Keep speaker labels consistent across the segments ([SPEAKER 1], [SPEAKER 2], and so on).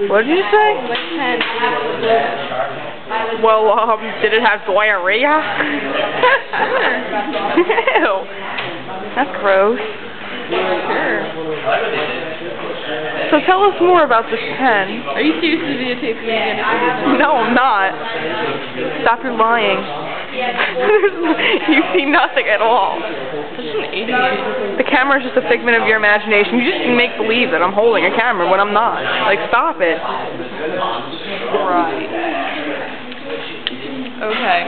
[SPEAKER 1] What did you say?
[SPEAKER 2] My pen.
[SPEAKER 1] Well, did it have diarrhea? Ew. That's gross.
[SPEAKER 2] Sure.
[SPEAKER 1] So tell us more about this pen.
[SPEAKER 2] Are you seriously videotaping me again?
[SPEAKER 1] No, I'm not. Stop your lying. You see nothing at all.
[SPEAKER 2] Such an idiot.
[SPEAKER 1] The camera is just a figment of your imagination. You just make believe that I'm holding a camera when I'm not. Like, stop it.
[SPEAKER 2] Right. Okay.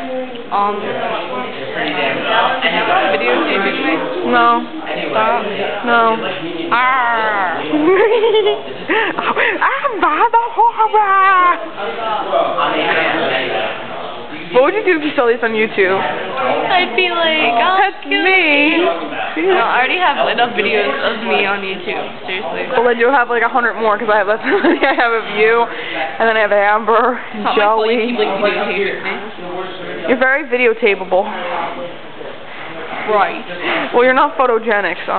[SPEAKER 2] Videotaping me?
[SPEAKER 1] No.
[SPEAKER 2] Stop.
[SPEAKER 1] No.
[SPEAKER 2] Arrgh.
[SPEAKER 1] What would you do if you saw this on YouTube?
[SPEAKER 2] I'd be like, oh,
[SPEAKER 1] That's me.
[SPEAKER 2] No, I already have enough videos of me on YouTube. Seriously.
[SPEAKER 1] Well, then you'll have like 100 more because I have I have of you, and then I have Amber, and
[SPEAKER 2] It's not my fault you
[SPEAKER 1] Joey.
[SPEAKER 2] keep like videotaping me.
[SPEAKER 1] You're very videotapeable.
[SPEAKER 2] Right.
[SPEAKER 1] Well, you're not photogenic, so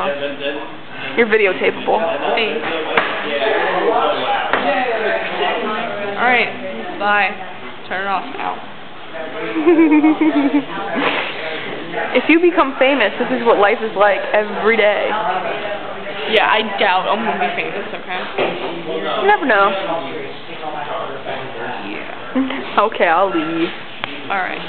[SPEAKER 1] you're videotapeable.
[SPEAKER 2] Thanks. Alright. Bye. Turn it off now.
[SPEAKER 1] If you become famous, this is what life is like every day.
[SPEAKER 2] Yeah, I doubt I'm gonna be famous, okay?
[SPEAKER 1] You never know.
[SPEAKER 2] Yeah.
[SPEAKER 1] Okay, I'll leave.
[SPEAKER 2] Alright.